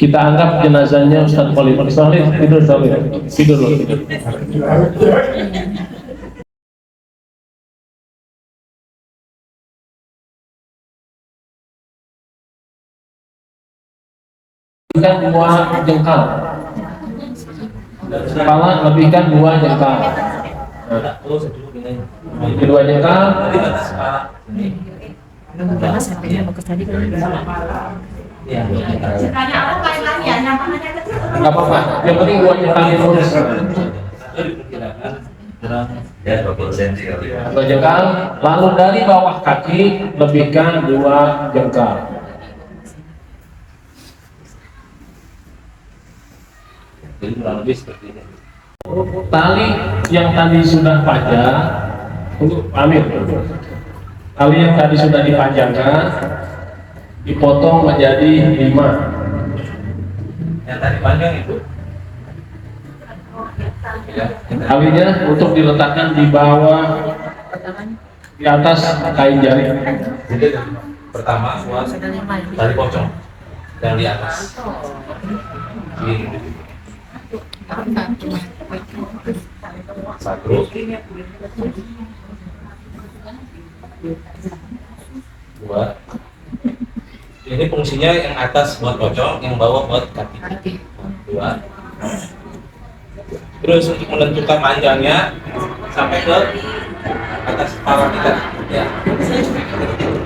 Kita anggap jenazahnya Ustadz Khalid. Ustadz Khalid, tidur dulu. Tidur dulu. Lebihkan 2 jengkal. Kepala lebihkan 2 jengkal. Kedua jengkal. Nggak apa-apa, yang penting 2 jengkal yang lurus. 2 jengkal, lalu dari bawah kaki lebihkan 2 jengkal. Jadi kurang lebih seperti ini. Tali yang tadi sudah panjang untuk Amir. Tali yang tadi sudah dipanjangkan dipotong menjadi 5. Yang tadi panjang itu. Ya, Talinya untuk diletakkan di bawah, di atas kain jari. jadi pertama buat tali pocong yang di atas. Ini. 1, 2. Ini fungsinya yang atas buat pocong, yang bawah buat kaki. 2. Terus untuk menentukan panjangnya sampai ke atas kepala kita. Ya.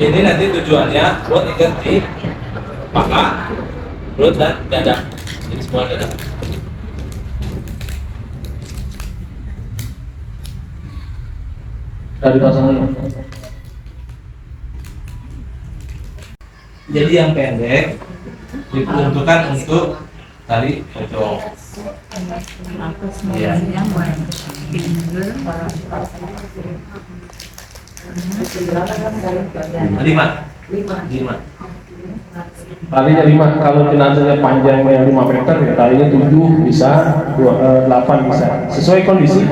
Ini nanti tujuannya buat ikat di paha, perut dan dada. Jadi semua dada. Dari pasangan. Jadi yang pendek diperuntukkan untuk tali pocong. Ya. 5. Talinya 5, kalau jenazahnya panjangnya 5 meter, ya talinya 7 bisa, 8 bisa, sesuai kondisi.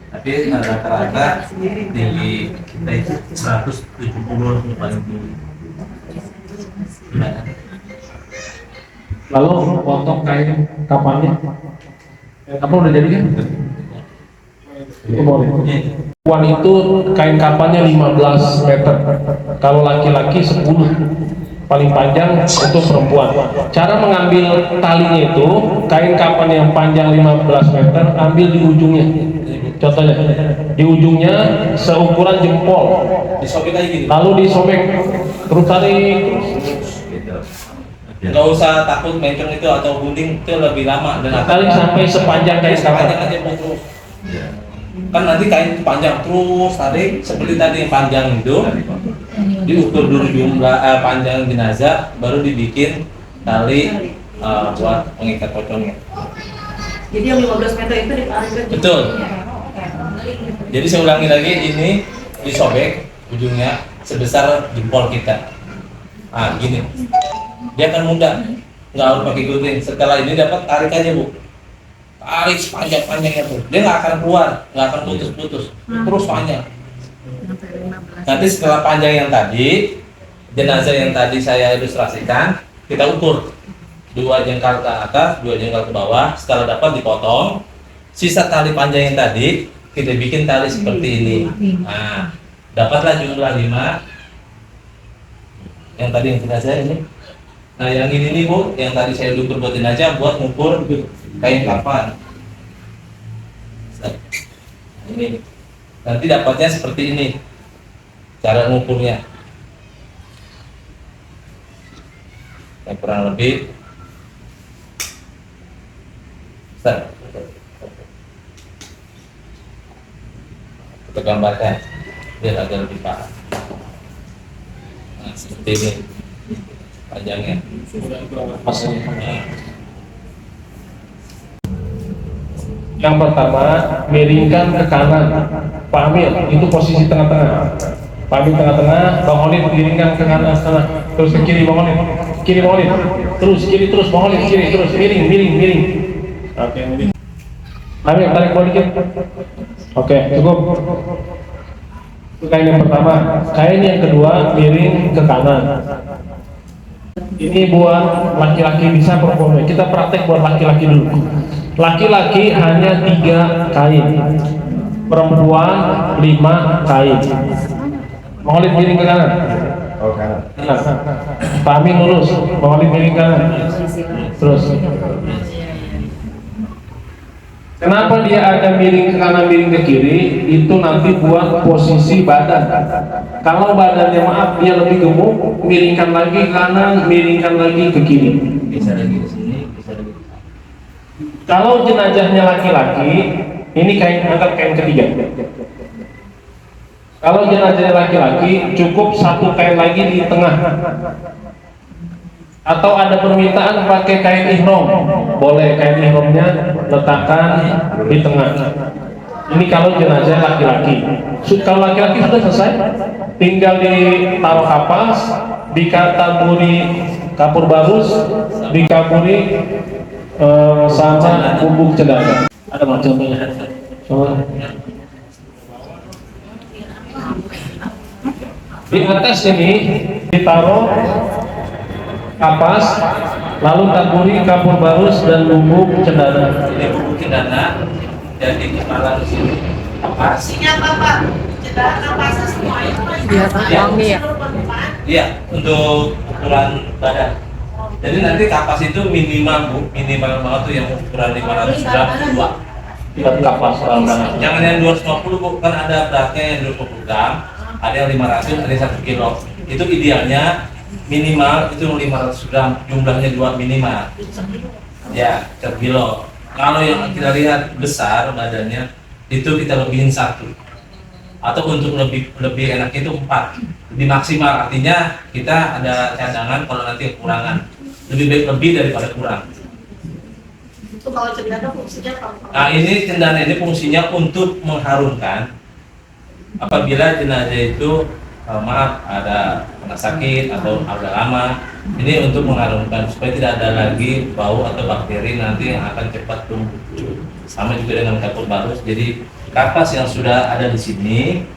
Tapi rata-rata tinggi kita itu 170 yang paling tinggi. Lalu potong kain kapannya. Kapan udah jadi kan? Itu boleh. Perempuan itu kain kapannya 15 meter. Kalau laki-laki 10. Paling panjang untuk perempuan. Cara mengambil talinya itu, kain kapan yang panjang 15 meter, ambil di ujungnya. Contohnya, di ujungnya seukuran jempol. Disobek aja gitu. Lalu disobek, terus tarik. Nggak usah takut mencong itu atau gunting, itu lebih lama dan Tarik sampai sepanjang kain kapan. panjang aja terus. Kan nanti kain itu panjang terus tarik seperti tadi yang panjang itu. Diukur dulu jumlah panjang jenazah, baru dibikin tali buat mengikat pocongnya. Jadi yang 15 meter itu ditarik. Betul. Jadi saya ulangi lagi, ini disobek ujungnya sebesar jempol kita. Ah, gini. Dia akan mudah, nggak harus pakai gunting. Setelah ini dapat, tarik aja Bu. Tarik sepanjang-panjangnya Bu. Dia nggak akan keluar, nggak akan putus-putus, terus panjang. Nanti setelah panjang yang tadi, jenazah yang tadi saya ilustrasikan, kita ukur 2 jengkal ke atas, 2 jengkal ke bawah. Setelah dapat dipotong, sisa tali panjang yang tadi kita bikin tali seperti ini. Nah, dapatlah jumlah 5. Yang tadi yang jenazah ini. Nah, yang ini nih Bu, yang tadi saya ukur buat jenazah buat ngukur kain kapan. Ini nanti dapatnya seperti ini. Cara ngukurnya. Yang kurang lebih kita gambarkan biar agak lebih paham. Nah, seperti ini panjangnya. Yang pertama, miringkan ke kanan. Pak Amir, itu posisi tengah-tengah. Pak Amir tengah-tengah, Bang Holid miringkan ke kanan setengah. Terus ke kiri Bang Holid. Kiri Bang Holid. Terus kiri terus Bang Holid, kiri terus miring. Oke, miring. Amir tarik bawah dikit. Oke, cukup. Itu kain yang pertama. Kain yang kedua miring ke kanan. Ini buat laki-laki bisa, perempuan. Kita praktek buat laki-laki dulu. Laki-laki hanya 3 kain, perempuan 5 kain. Maulid miring ke kanan. Oh kanan. Kanan. Pak Amin lurus. Maulid miring ke kanan. Terus. Kenapa dia ada miring ke kanan, miring ke kiri? Itu nanti buat posisi badan. Kalau badannya maaf dia lebih gemuk, miringkan lagi ke kanan, miringkan lagi ke kiri. Bisa lagi ke sini, bisa lagi. Kalau jenazahnya laki-laki, ini kain, angkat kain ketiga. Kalau jenazahnya laki-laki, cukup 1 kain lagi di tengah. Atau ada permintaan pakai kain ihram, boleh kain ihramnya letakkan di tengah. Ini kalau jenazah laki-laki. Kalau laki-laki sudah selesai, tinggal ditaruh kapas, dikataburi kapur barus, dikaburi sama bubuk cendana. Ada macamnya. Di atas ini ditaruh kapas, lalu taburi kapur barus dan bubuk cendana. Ini bubuk cendana dan di kepala di sini. Pastinya apa Pak? Cedera pasnya semuanya Pak? Biar wangi ya? Iya, untuk ukuran badan. Jadi nanti kapas itu minimal Bu, minimal banget tuh yang ukuran 500 gram 2. Lihat kapas orang. Jangan yang 250 Bu, kan ada beratnya yang 250 gram, ada yang 500, ada yang 1 kilo. Itu idealnya minimal itu 500 gram, jumlahnya 2 minimal. Ya, per kilo. Kalau yang kita lihat besar badannya, itu kita lebihin 1. Atau untuk lebih enak itu 4. Lebih maksimal, artinya kita ada cadangan kalau nanti kekurangan. Lebih baik lebih daripada kurang. Itu kalau cendana fungsinya apa? Nah ini cendana ini fungsinya untuk mengharumkan apabila jenazah itu maaf ada kena sakit atau agak lama, ini untuk mengharumkan supaya tidak ada lagi bau atau bakteri nanti yang akan cepat tumbuh. Sama juga dengan kapur barus. Jadi kapas yang sudah ada di sini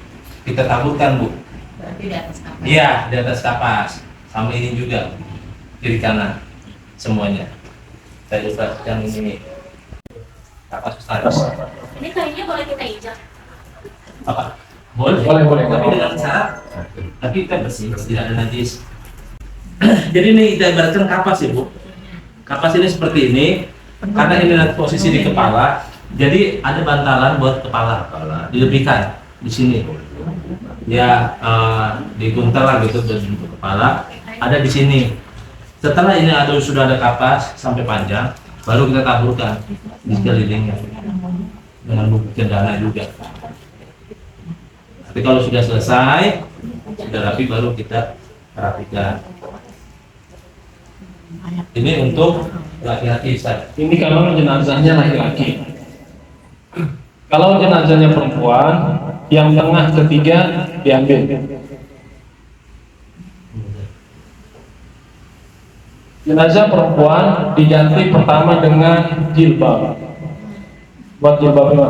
kita taburkan Bu. Berarti di atas kapas. Iya di atas kapas. Sama ini juga kiri kanan semuanya. Saya coba yang ini kapas besar. Ini kainnya boleh kita injak. Apa? Boleh, tapi dengan syarat tapi kita bersih, tidak ada najis. Jadi ini kita ibaratkan kapas ya Bu. Kapas ini seperti ini, karena ini nanti posisi di kepala, jadi ada bantalan buat kepala, dilebihkan di sini. Ya diguntal lah gitu untuk kepala, ada di sini. Setelah ini sudah ada kapas sampai panjang, baru kita taburkan di sekelilingnya dengan bubuk cendana juga. Tapi kalau sudah selesai, sudah rapi, baru kita rapikan. Ini untuk laki-laki Ustaz. Ini kalau jenazahnya laki-laki. Kalau jenazahnya perempuan, yang tengah ketiga diambil. Jenazah perempuan diganti pertama dengan jilbab. Buat jilbabnya.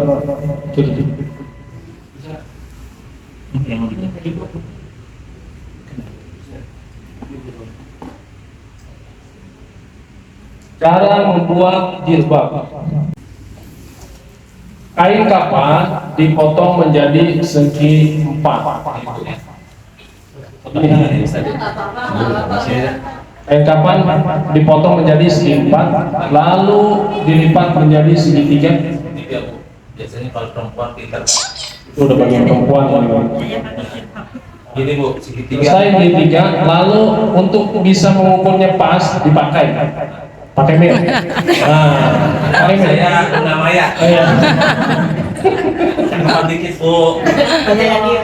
Cara membuat jilbab. Kain kapas dipotong menjadi segi 4. Kain kapan dipotong menjadi segi 4, lalu dilipat menjadi segitiga. Biasanya kalau perempuan kita Itu udah bagian perempuan. ini Bu, segitiga. Selesai segitiga, lalu untuk bisa mengukurnya pas dipakai. Pakai mil. Nah, pakai mil. Saya Bunda Maya. Iya. Cangkepan dikit Bu.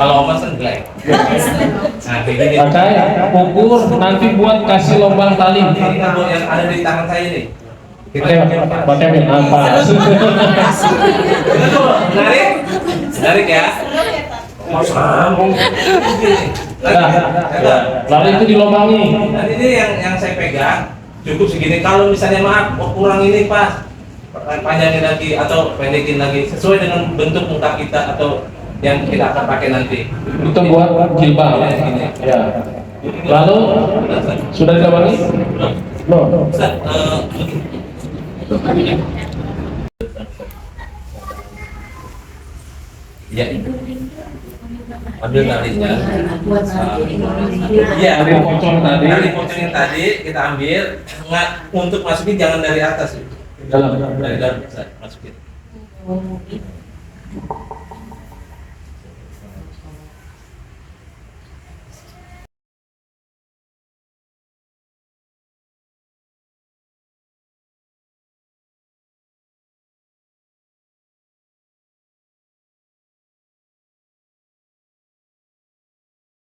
Kalau Oma sengglek. Nah, kayak gini. Pakai ukur nanti buat kasih lubang tali. Ini kan Bu yang ada di tangan saya ini. Pakai mil apa? Menarik? Menarik ya? Mau sambung. Nah, lalu itu dilobangi. Dan ini yang saya pegang cukup segini. Kalau misalnya maaf kurang ini pas panjangin lagi atau pendekin lagi sesuai dengan bentuk muka kita atau yang kita akan pakai nanti. Itu buat jilbab. Ya, segini. Ya. Lalu sudah dilawangi? Belum. Ustaz, ya, ambil talinya. Iya, Dari pocong tadi. dari pocong yang tadi kita ambil. Nggak, untuk masukin jangan dari atas. Dalam. Dari dalam, Ustaz, masukin.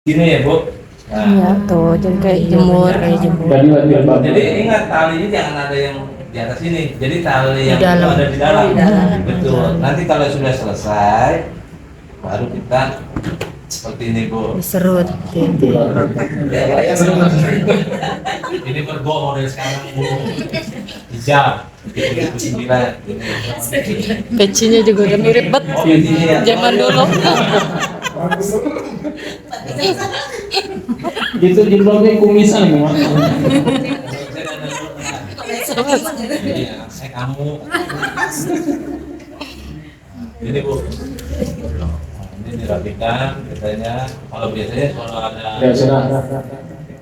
Gini ya, Bu. Nah, Iya tuh, jadi kayak jemur. Jadi jilbab. jadi ingat talinya jangan ada yang di atas ini. Jadi tali yang Di dalam. itu ada di dalam. Di dalam. Betul. Nanti kalau sudah selesai, baru kita seperti ini, Bu. Diserut. Ini bergo model sekarang, Bu. Hijab. 79. Pecinya juga udah mirip banget. Oh, ini ya. Zaman dulu. Itu jilbabnya kumisan ya, Mak. Iya, saya kamu. Ini, Bu. Ini dirapikan katanya. Kalau biasanya kalau ada Ya sudah.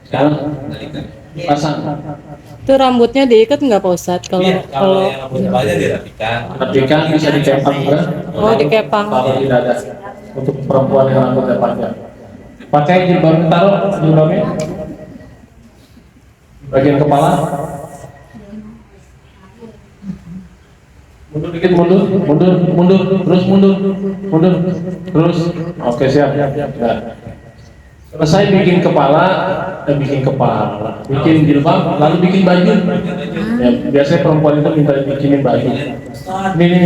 Sekarang tarikan. pasang. Itu rambutnya diikat nggak Pak Ustadz? Iya, kalau Kalau yang rambut banyak dirapikan. Rapikan bisa dikepang kan? Oh, dikepang. Kalau tidak ada untuk perempuan yang rambutnya panjang. Pakai jilbab, taruh jilbabnya bagian kepala. Mundur dikit, mundur, terus mundur, terus. Oke, siap. Nah. Selesai bikin kepala, bikin jilbab, lalu bikin baju. Ya, biasanya perempuan itu minta bikinin baju. Ini.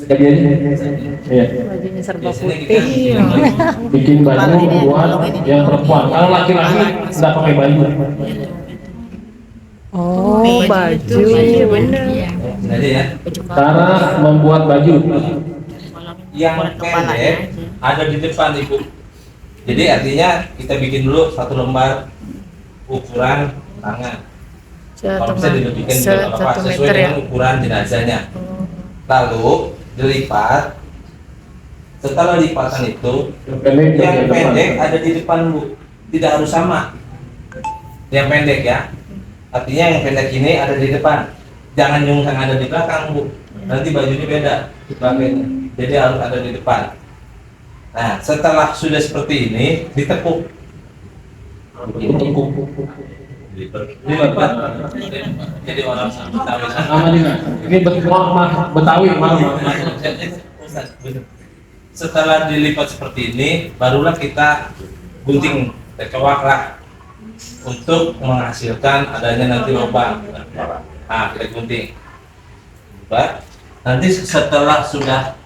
Jadi aja. Iya. bajunya serba Biasanya putih. Bikin baju buat yang perempuan. Kalau laki-laki nggak pakai baju. Oh, baju. Bener. Jadi ya, Cara membuat baju. yang pendek ada di depan, Ibu. Jadi artinya kita bikin dulu satu lembar ukuran tangan. Kalau bisa dilebihin juga apa sesuai meter ya. dengan ukuran jenazahnya. Lalu dilipat. Setelah lipatan itu, yang pendek ada di depan, Bu. Tidak harus sama. Yang pendek ya. Artinya yang pendek ini ada di depan. Jangan yang ada di belakang, Bu. Nanti bajunya beda sebagainya. Jadi harus ada di depan. Nah, setelah sudah seperti ini, ditekuk. Dilipat. Jadi orang Betawi. Sama dengan ini Betawi, Ustaz, bener. Setelah dilipat seperti ini, barulah kita gunting, terkewak lah untuk menghasilkan adanya nanti lubang. Nah, kita gunting. Nanti setelah sudah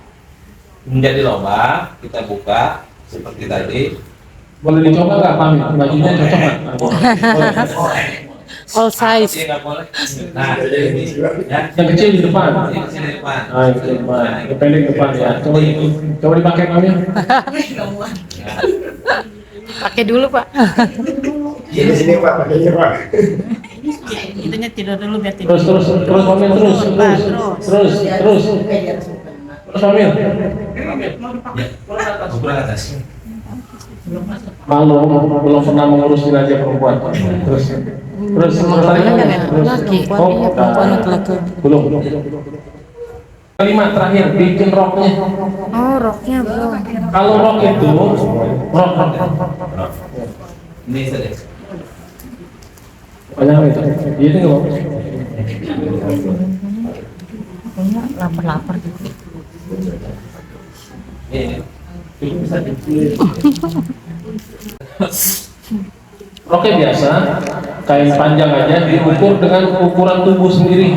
menjadi lubang, kita buka seperti tadi. boleh dicoba nggak, Pami? Bajunya cocok nggak? Boleh. All size. Iya, nggak boleh. Nah, ini ya. Yang kecil di depan. Ini kecil di depan. Ah, yang kecil di depan. Yang pendek di depan ya. Coba dipakai, Pami. Pakai dulu Pak. Iya, Di sini Pak, pakainya Pak. Itunya tidur dulu biar tidur. Terus, Pami, terus, Pami. ukuran atas. Malu, belum pernah mengurus jenazah perempuan. Terus, Laki. Iya, perempuan atau laki. Belum. Kelima terakhir, bikin roknya. Oh, roknya belum. Kalau rok itu, rok. Ini saja. Banyak itu. Ini nggak bagus. Kayaknya lapar-lapar gitu. Ini. Roknya biasa, kain panjang aja, diukur dengan ukuran tubuh sendiri.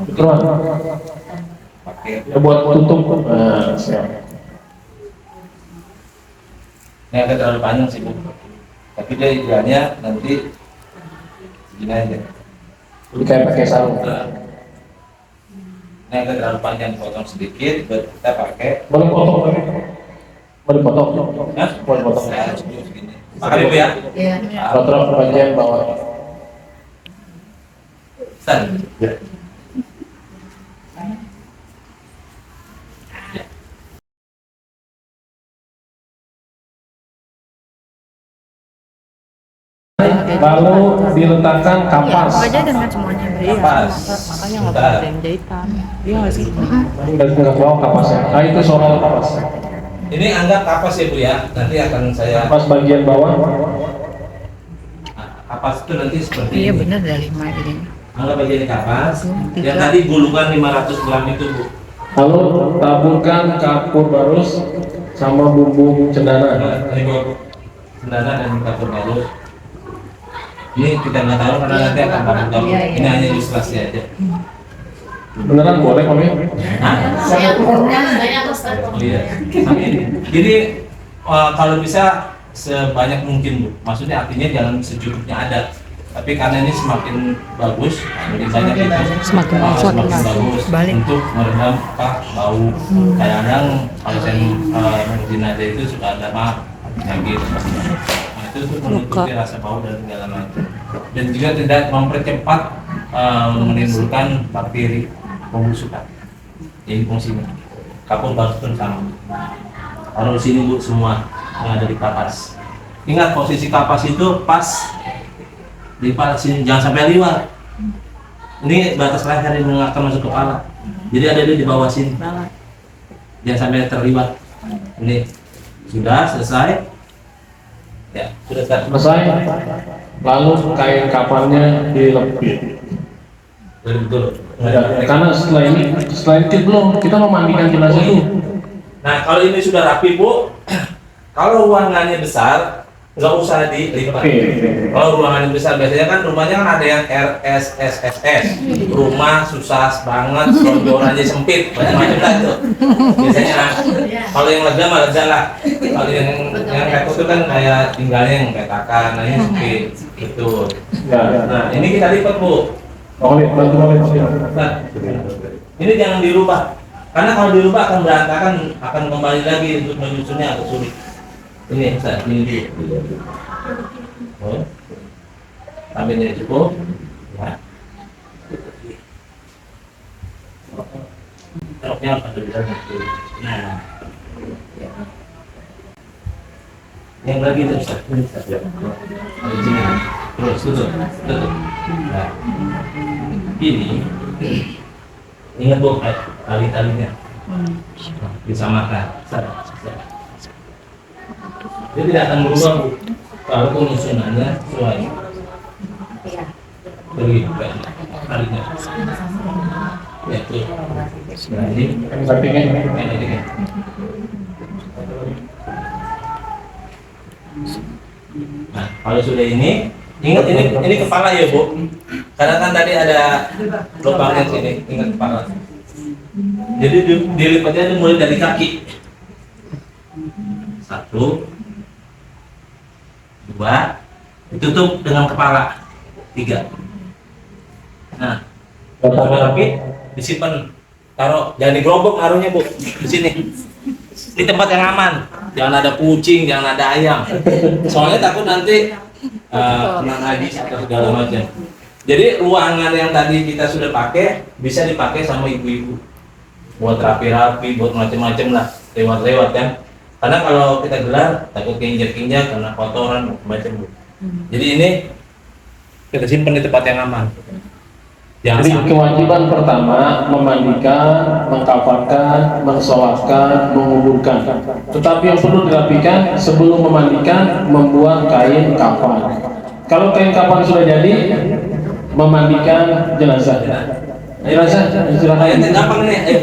Betul. Pakai. Ya, buat tutup. Nah, siap. Ini agak terlalu panjang sih, Bu. Tapi dia idealnya nanti gini aja. Jadi kayak pakai sarung. Ini agak terlalu panjang, potong sedikit, kita pakai. Boleh potong. Mau dipotong? Hah? Mau dipotong? Makan ibu ya. Iya. Kontrol bagian bawah. Ustaz. Ya. Lalu diletakkan kapas. Nggak jadi kan semuanya. Iya, Kapas. makanya nggak Bentar. ada yang jahitan. Iya nggak sih? Dan nggak bawah kapasnya. Nah itu soal kapas. Ini anggap kapas ya Bu ya. Nanti akan saya Kapas bagian bawah. kapas itu nanti seperti Iya ini. benar ada 5 ini. Anggap aja ini kapas. Tiga. Yang tadi gulungan 500 gram itu Bu. Lalu taburkan kapur barus sama bumbu cendana. Nah, ini Bu. Cendana dan kapur barus. Ini kita nggak tahu karena nanti akan tahu. Iya, iya. Ini hanya ilustrasi aja. Beneran boleh kami? Hah? Banyak Ustaz. Oh iya. Sampai ini. Jadi kalau bisa sebanyak mungkin Bu. Maksudnya artinya jangan secukupnya ada. Tapi karena ini semakin bagus, semakin banyak itu Semakin bagus. semakin bagus Balik. untuk meredam bau. Kadang-kadang kalau saya jenazah itu suka ada penyakit. Nah, itu untuk menutupi rasa bau dan segala macam. Dan juga tidak mempercepat menimbulkan bakteri pembusukan. Ini fungsinya. Kapur barus pun sama. Taruh sini Bu semua yang ada di kapas. Ingat posisi kapas itu pas di kepala sini, jangan sampai liwat. Ini batas leher yang akan masuk kepala. Jadi ada di bawah sini. Jangan sampai terliwat. Ini sudah selesai. Ya, sudah Selesai. Lalu kain kapannya dilepit. betul. Ya, karena setelah ini belum kita memandikan jenazah itu. Nah, kalau ini sudah rapi Bu, kalau ruangannya besar, nggak usah dilipat. Kalau ruangannya besar, biasanya kan rumahnya kan ada yang RSSSS, rumah susah banget, koridor aja sempit, banyak macam lah itu. Biasanya, kalau yang lega mah lega lah. Kalau yang kayak itu kan kayak tinggalnya yang petakan, nah ini sempit, gitu. Ya. Nah, ini kita lipat Bu. Bantu. Nah, ini jangan dirubah, karena kalau dirubah akan berantakan, akan kembali lagi untuk menyusunnya agak sulit. Ini Ustaz, ini dulu. Oh. Sampai ini cukup. Ya. Roknya ada di sana. Nah. Yang lagi itu Ustaz. Ini Ustaz. Ya. Di sini. Terus tutup. Nah. Ini ingat Bu, tali-talinya disamakan. Dia tidak akan berubah Bu kalau penyusunannya sesuai. Beri talinya. Ya itu. Nah ini ini. Nah kalau sudah ini, ingat ini kepala ya Bu. Karena kan tadi ada lubangnya sini, ingat kepala. Jadi dilipatnya itu mulai dari kaki. 1, 2, ditutup dengan kepala. 3. Nah, tapi disimpan, taruh, jangan digerobok naruhnya Bu, di sini. Di tempat yang aman, jangan ada kucing, jangan ada ayam. Soalnya takut nanti kena najis atau segala macam. Jadi ruangan yang tadi kita sudah pakai bisa dipakai sama ibu-ibu buat rapi-rapi, buat macam-macam lah, lewat-lewat kan. Karena kalau kita gelar takut keinjak-injak karena kotoran macam-macam. Jadi ini kita simpan di tempat yang aman. Jadi kewajiban pertama memandikan, mengkafankan, mensolatkan, menguburkan. Tetapi yang perlu dirapikan sebelum memandikan membuat kain kafan. Kalau kain kafan sudah jadi, memandikan jenazah. Silakan. Ayo gampang nih. Ayo.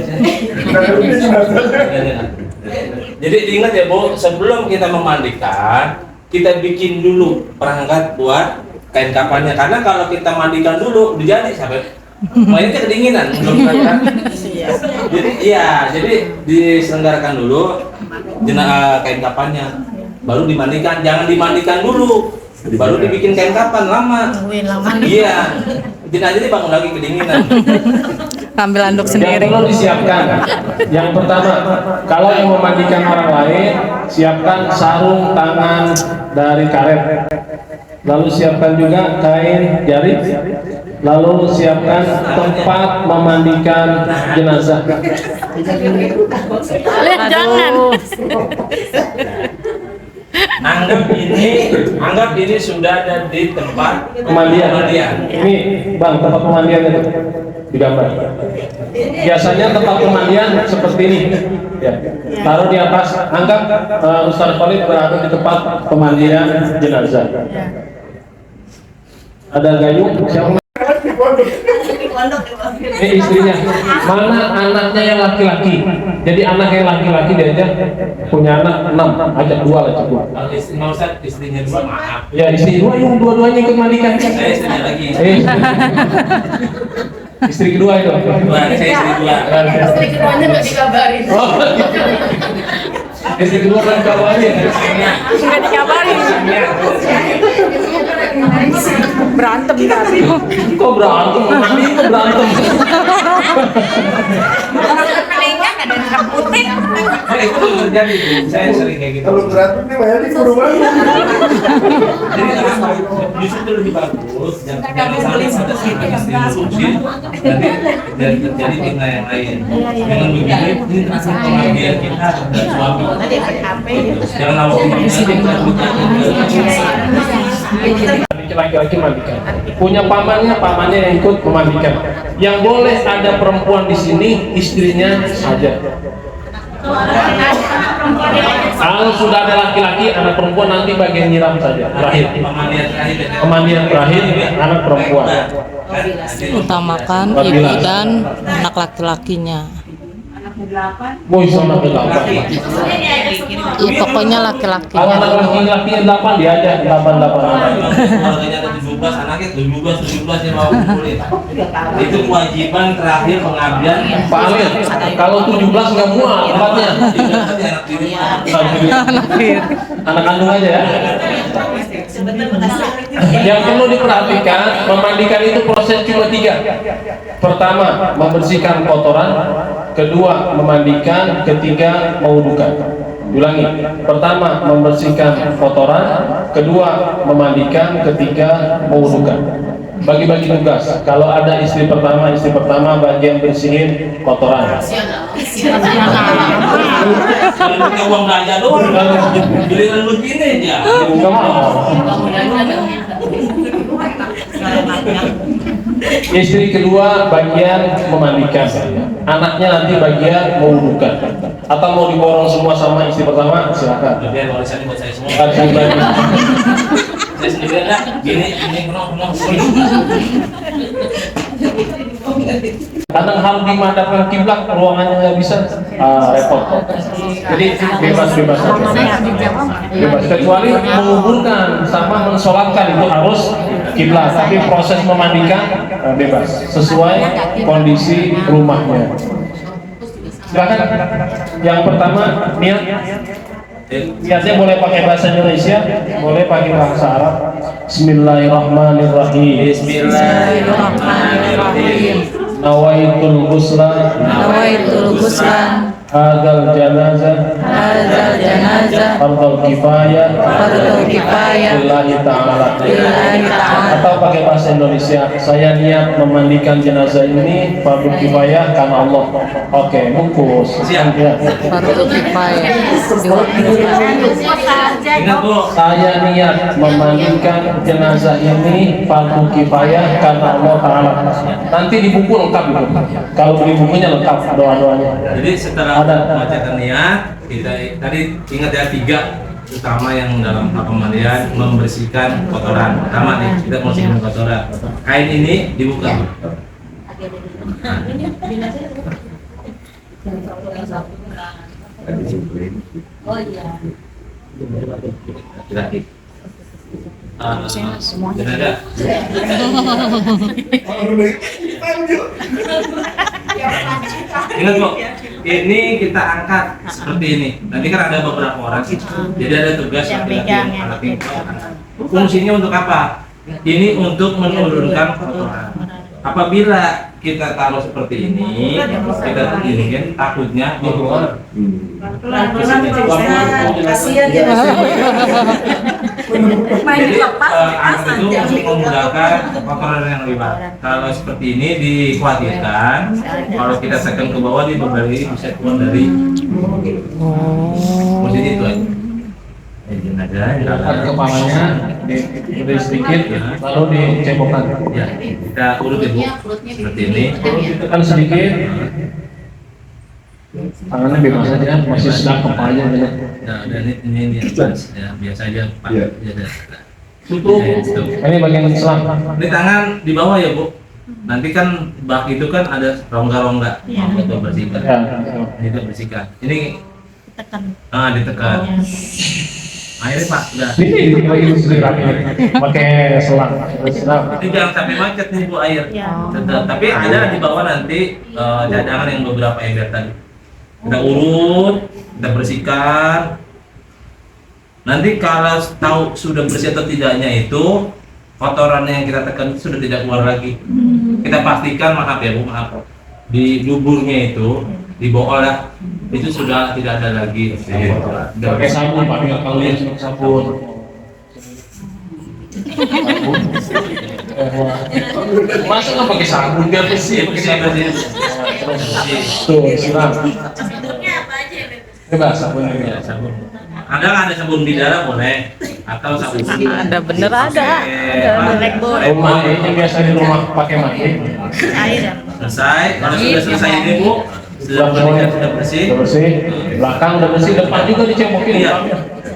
Jadi diingat ya Bu, sebelum kita memandikan, kita bikin dulu perangkat buat kain kafannya. Karena kalau kita mandikan dulu, dijadi sampai mayatnya kedinginan. Jadi diselenggarakan dulu kain kafannya, baru dimandikan. Jangan dimandikan dulu, baru dibikin kain kafan, lama. Nungguin lama. Iya, jenazah ini bangun lagi kedinginan. Ambil anduk Yang sendiri. perlu disiapkan, yang pertama, kalau yang memandikan orang lain, siapkan sarung tangan dari karet. Lalu siapkan juga kain jari. Lalu siapkan tempat memandikan jenazah. Lihat jangan. Anggap ini sudah ada di tempat Pemandian. Ini bang, tempat pemandian itu digambar. Biasanya tempat pemandian seperti ini. Ya. Taruh di atas. Anggap Ustaz Khalid berada di tempat pemandian jenazah. Ada gayung. Siapa? Ini istrinya. Mana anaknya yang laki-laki? Jadi anak yang laki-laki dia aja punya anak 6, ajak 2 lah cukup. Kalau istri nggak usah, istrinya dua maaf. Ya istri 2 yang dua-duanya ikut mandikan. Saya istrinya lagi. Istri kedua itu. Dua, saya istri dua. Istri keduanya nggak dikabarin. Oh, istri kedua kan kabarnya. Nggak dikabarin. Berantem berarti. Kok berantem? Mandi kok berantem? Paling-paling ada yang putih. Itu tuh terjadi tuh. Saya sering kayak gitu. Kalau berantem nih banyak di kurungan. Jadi justru itu lebih bagus. Jangan saling pada satu istri ngurusin, dan terjadi fitnah yang lain. Dengan begini, ini terasa pengabdian kita dan suami. Jangan awal Laki-laki mandikan. Punya pamannya yang ikut memandikan. Yang boleh ada perempuan di sini, istrinya saja. Kalau sudah ada laki-laki, anak perempuan nanti bagian nyiram saja. Terakhir. Pemandian terakhir, anak perempuan. Utamakan ibu dan anak laki-lakinya. Boy sama 8. Pokoknya laki-laki. Kalau anak laki-lakinya 8 diajak 8. Keluarganya ada 17, anaknya 17 yang mau kumpulin. Itu kewajiban terakhir pengabdian. Pak Amir, kalau 17 nggak muat tempatnya. Anak tiri. Anak kiri. Anak kandung aja ya. Yang perlu diperhatikan, memandikan itu proses cuma 3. Pertama, membersihkan kotoran. Kedua, memandikan. Ketiga, mewudukan. Ulangi. Pertama, membersihkan kotoran. Kedua, memandikan. Ketiga, mewudukan. Bagi-bagi tugas. Kalau ada istri pertama bagian bersihin kotoran. Kalau punya uang belanja doang, giliran begini aja. Enggak mau. Istri kedua bagian memandikan, anaknya nanti bagian mewudukan. Atau mau diborong semua sama istri pertama, silakan. Biar warisannya buat saya semua. Saya bagi. Saya sendiri lah, gini, kenong. Kadang harus dimadapkan kiblat, ruangannya nggak bisa, repot. Jadi bebas saja. Bebas, kecuali menguburkan sama mensolatkan itu harus kiblat. Tapi proses memandikan bebas, sesuai kondisi rumahnya. Silakan. Yang pertama niat. Niatnya boleh pakai bahasa Indonesia, boleh pakai bahasa Arab. Bismillahirrahmanirrahim. Bismillahirrahmanirrahim. Nawaitul ghusla hadzal janazah fardhu kifayah lillahi ta'ala. Atau pakai bahasa Indonesia, saya niat memandikan jenazah ini fardhu kifayah karena Allah. Oke, bungkus. Siap. Fardu kifayah. Ingat Bu, Saya niat memandikan jenazah ini fardhu kifayah karena Allah Ta'ala. Nanti di buku lengkap itu. Kalau di bukunya lengkap doa-doanya. jadi setelah Ada. membacakan niat, kita tadi ingat ya 3 utama yang dalam pemandian, membersihkan kotoran. Pertama nih, kita membersihkan kotoran. Kain ini dibuka. Laki-laki. Jenazah. Ingat Bu, ini kita angkat seperti ini. Nanti kan ada beberapa orang, jadi ada tugas laki-laki yang anak ini. Fungsinya untuk apa? Ini untuk menurunkan kotoran. Apabila kita taruh seperti ini, kita begini takutnya keluar. Pelan-pelan bisa, kasihan dia. Main Jadi lepas, anak itu untuk memudahkan kotoran yang lebih banyak. Kalau seperti ini dikhawatirkan kalau kita tekan ke bawah dia berbalik bisa keluar dari posisi itu aja. Izin aja. Angkat kepalanya, diberi sedikit, lalu dicebokkan. Ya, kita urut ibu seperti ini. Ditekan sedikit, tangannya bebas saja, masih sedang kepalanya. Nah, dan ini ya biasa aja Pak. Ya, Tutup. Ini bagian selang. Ini tangan di bawah ya Bu. Nanti kan bak itu kan ada rongga-rongga. Kita bersihkan. Ini kita bersihkan. Ini ditekan. Akhirnya Pak, udah. Ini lagi rapi, pakai selang. Ini jangan sampai macet nih Bu air. Tapi ada di bawah nanti cadangan yang beberapa ember tadi. Kita urut, kita bersihkan. Nanti kalau tahu sudah bersih atau tidaknya itu kotoran yang kita tekan sudah tidak keluar lagi. Kita pastikan, maaf ya Bu, maaf. Di duburnya itu, di bool ya, itu sudah tidak ada lagi. Pakai sabun, Pak, kalau yang sabun. Masa nggak pakai sabun biar bersih? Pakai sabun. Tuh, siram. Sabunnya apa aja ya, Beb? Bebas sabun. Ya, sabun. Ada sabun bidara boleh atau sabun. Ada bener ada. Rumah ini biasa di rumah pakai mandi. Air ya? Selesai. Kalau sudah selesai ini Bu, sudah bersih, sudah bersih. Udah bersih. Belakang udah bersih, depan juga dicebokin. Iya.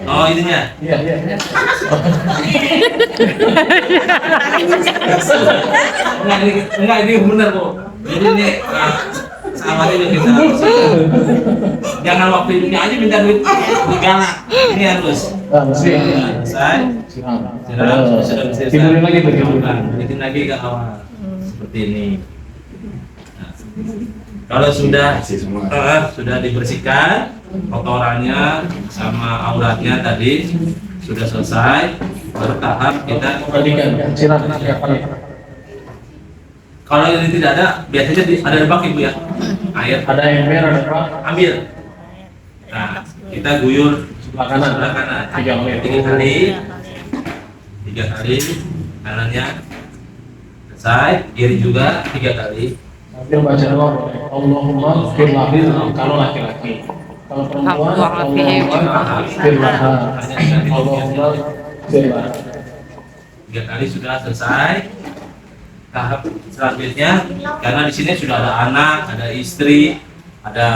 Oh ininya. Iya. Enggak ini benar Bu. Jadi ini sama itu kita jangan waktu hidupnya aja minta duit digalak. Ini harus. Nah, bersih. Selesai. Siram. Sudah bersih. Tidurin lagi tuh. Tidurin lagi ke awal. Seperti ini. Nah, kalau sudah dibersihkan kotorannya sama auratnya tadi sudah selesai, bertahap kita Perhatikan, siram tiap hari. kalau ini tidak ada biasanya ada di bak Ibu ya, air Ada ember, ada apa? ambil. Nah kita guyur Sebelah kanan. sebelah kanan 3 kali, 3 kali kanannya selesai, kiri juga 3 kali. Sambil baca doa, Allahumma firlahil kalau laki-laki. Kalau perempuan, Allahumma firlaha. Allahumma firlaha. 3 kali sudah selesai. Tahap selanjutnya, karena di sini sudah ada anak, ada istri, ada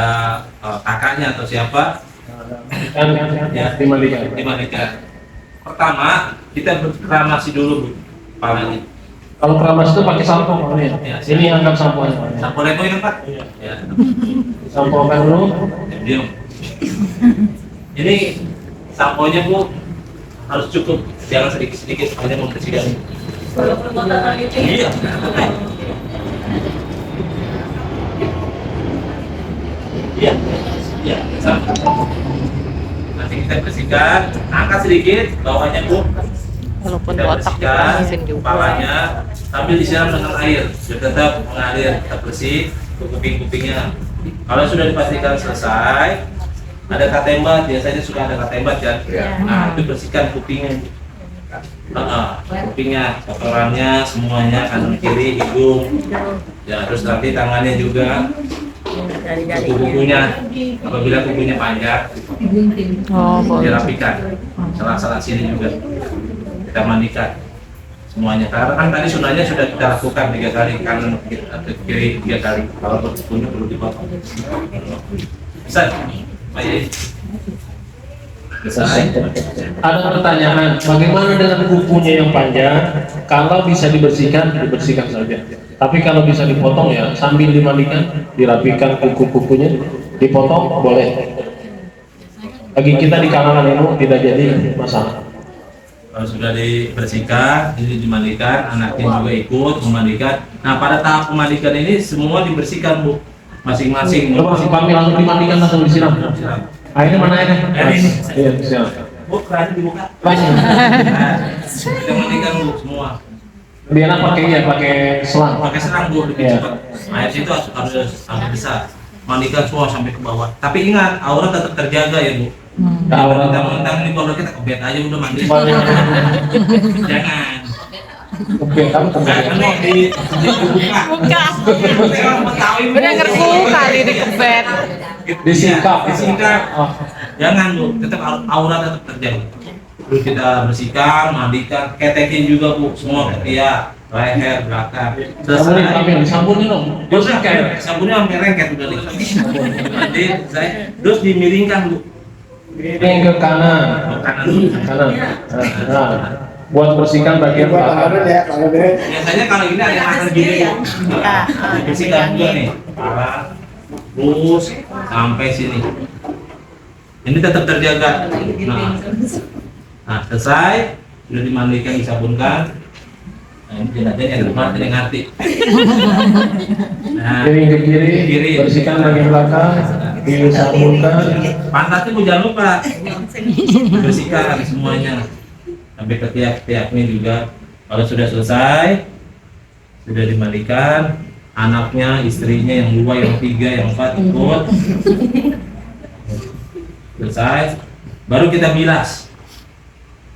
kakaknya atau siapa, Kan ya dimandikan. dimandikan. Pertama kita berkramasi dulu Bu, kepalanya. Kalau keramas itu pakai sampo, Pak. Ya, Ini anggap sampo. Sampo Remo ini Pak. Iya. Ya, Sampo kan dulu. diam. Ini samponya Bu harus cukup, jangan sedikit-sedikit, hanya membersihkan. Iya. Iya. Iya. Nanti kita bersihkan, angkat sedikit bawahnya Bu. Walaupun Kita botak bersihkan dibersihin juga. kepalanya sambil disiram dengan air biar tetap mengalir, tetap bersih ke kuping-kupingnya. Kalau sudah dipastikan selesai, ada katembat, biasanya suka ada katembat kan. Nah itu bersihkan kupingnya. Kupingnya, kotorannya, semuanya, kanan kiri, hidung. Ya terus nanti tangannya juga, kuku-kukunya. Apabila kukunya panjang, Oh, boleh. dirapikan. Salah-salah sini juga kita mandikan semuanya. Karena kan tadi sunahnya sudah kita lakukan 3 kali, kanan kiri 3 kali. Kalau kukunya perlu dipotong. Bisa, Pak Yai? Selesai. Ada pertanyaan, bagaimana dengan kukunya yang panjang? Kalau bisa dibersihkan, dibersihkan saja. Tapi kalau bisa dipotong ya, sambil dimandikan, dirapikan kuku-kukunya, dipotong boleh. Bagi kita di kalangan ilmu tidak jadi masalah. Kalau sudah dibersihkan, ini dimandikan, anaknya juga ikut memandikan. Nah pada tahap pemandikan ini semua dibersihkan Bu, masing-masing. Lalu kami langsung dimandikan, langsung disiram. Airnya mana airnya? Ini. Iya, siap. Bu, kerannya dibuka. Banyak. Nah, kita mandikan Bu semua. Lebih enak pakai selang. Pakai serang Bu, lebih Iya. cepat. Air itu harus besar. Mandikan semua sampai ke bawah. Tapi ingat, aura tetap terjaga ya Bu. Aura. Mentang-mentang di pondok kita kebet aja udah mandi. Jangan. Oke, kamu Kan kembali. mau dibuka. Buka. Orang Betawi Udah ngerku kali di kebet. Disingkap. Disingkap. Oh. Jangan Bu, tetap aura tetap terjaga. Terus kita bersihkan, mandikan, ketekin juga Bu, semua ketiak, leher, belakang. Sabun ini disambungin dong. Terus kayak sabunnya sampai lengket udah nih. Nanti saya terus dimiringkan Bu. Ini ke kanan. Kanan. Kanan. Nah, buat bersihkan bagian belakang. Biasanya kalau ini ada yang akan gini Bu. Nah, dibersihkan juga nih. Kepala, terus sampai sini. Ini tetap terjaga. Nah, selesai, sudah dimandikan, disabunkan. Nah, ini jenazahnya yang depan, yang ngerti. Nah, Kiri ke kiri, Kiri. bersihkan bagian belakang, disambungkan. pantatnya Bu jangan lupa bersihkan semuanya sampai ke tiap-tiapnya juga. Kalau sudah selesai, sudah dimandikan, anaknya, istrinya yang 2, yang 3, yang 4 ikut. Selesai, baru kita bilas.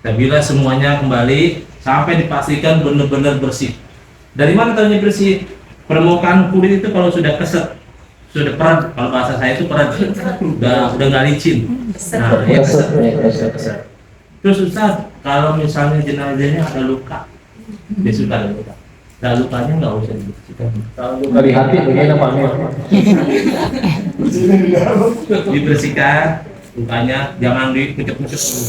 Kita bilas semuanya kembali sampai dipastikan benar-benar bersih. Dari mana tahunya bersih? Permukaan kulit itu kalau sudah keset, sudah perat, kalau bahasa saya itu perat, udah nggak licin. Nah, ya keset. Terus Ustaz, kalau misalnya jenazahnya ada luka, dia sudah ada luka. Nah, lukanya nggak usah dibersihkan. Kalau luka di hati begini Pak Mir. Dibersihkan lukanya, jangan dikecek-kecek dulu.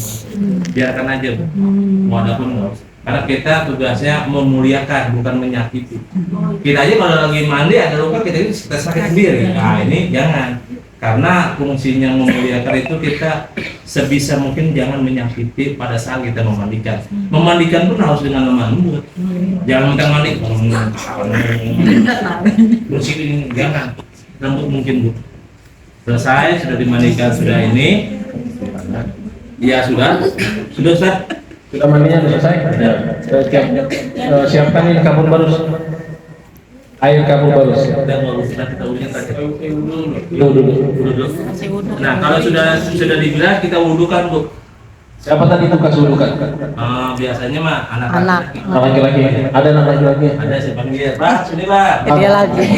Biarkan aja Bu. Mau ada pun nggak usah. Karena kita tugasnya memuliakan, bukan menyakiti. Kita aja kalau lagi mandi ada luka kita sakit sendiri. Nah ini jangan. Karena fungsinya memuliakan itu kita sebisa mungkin jangan menyakiti pada saat kita memandikan. Memandikan pun harus dengan lemah lembut. Jangan mentang mandi bersihin, jangan. Lembut mungkin Bu. Selesai, sudah dimandikan, sudah ini. Ya sudah Ustaz. Sudah mandinya sudah selesai? Siapkan ini kapur barus. Air kapur barus. Udah nggak usah kita ujian saja. Dulu. Masih wudhu. Nah kalau sudah dibilas kita wudukan Bu. Siapa tadi tugas wudukan? Biasanya mah anak. Anak. Laki-laki. Ada anak laki-laki. Ada saya panggil Pak, sini Pak. Dia lagi.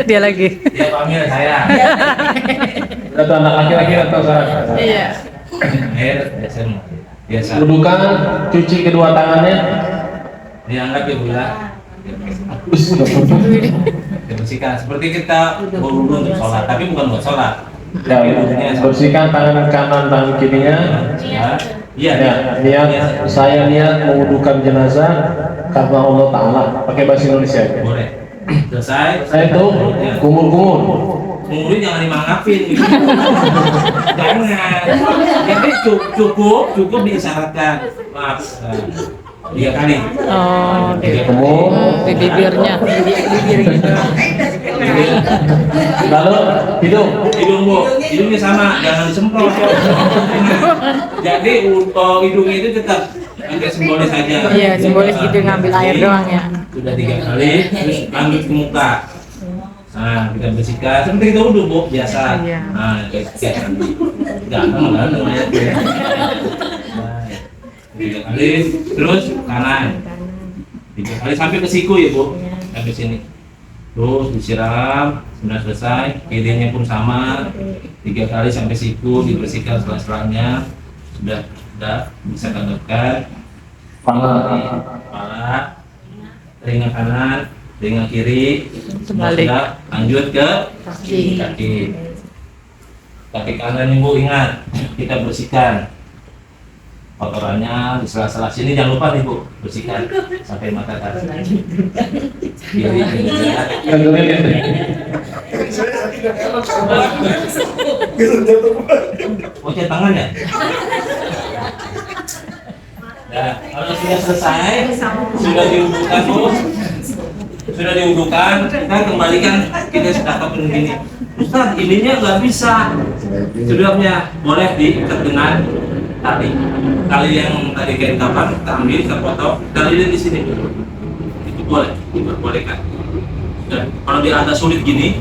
Dia lagi. Dia panggil saya. Atau anak laki-laki atau saudara? Iya. Biasa. Wudukan, cuci kedua tangannya. Dianggap ya Bu ya. Bismillahirrahmanirrahim. Dibersihkan seperti kita berwudu untuk sholat, tapi bukan buat sholat. Ya, bersihkan tangan kanan, tangan kirinya. Iya. Ya, saya niat mewudukan jenazah karena Allah Ta'ala. Pakai bahasa Indonesia. Boleh. Selesai. Saya itu kumur-kumur. Mungkin jangan dimangapin. Jangan. Jadi cukup diisyaratkan. Maaf. 3 kali. Oh, di Kumur. di bibirnya. Bibir gitu. Lalu hidung. Hidung Bu, hidungnya sama, jangan disemprot. Jadi hidungnya itu tetap agak simbolis saja. Iya, simbolis gitu ngambil air doang ya. Sudah 3 kali, terus ambil ke muka. Nah, kita bersihkan. Seperti kita wudhu Bu, biasa. Iya. Nah, kayak gampang kan namanya. Nah, 3 kali, terus kanan. 3 kali sampai ke siku ya Bu, sampai sini. Terus disiram, sudah selesai. Kirinya pun sama, 3 kali sampai siku, dibersihkan sela-selanya. Sudah bisa tanggapkan. Kepala, telinga kanan, telinga kiri. Semua Terbalik. sudah. Lanjut ke Kaki. kaki kanan Ibu, ingat kita bersihkan kotorannya di sela-sela sini, jangan lupa nih Bu, bersihkan sampai mata kaki. Kiri juga. Oke, tangan ya. Nah, kalau sudah selesai, sudah diudukan Bu, sudah diudukan, kita kembalikan, kita sedapat begini. Ustaz, ininya nggak bisa. Sudahnya boleh diikat dengan tali yang tadi kain kapan kita ambil, kita potong, kita lilit di sini. Itu boleh, diperbolehkan. Dan kalau dia agak sulit gini,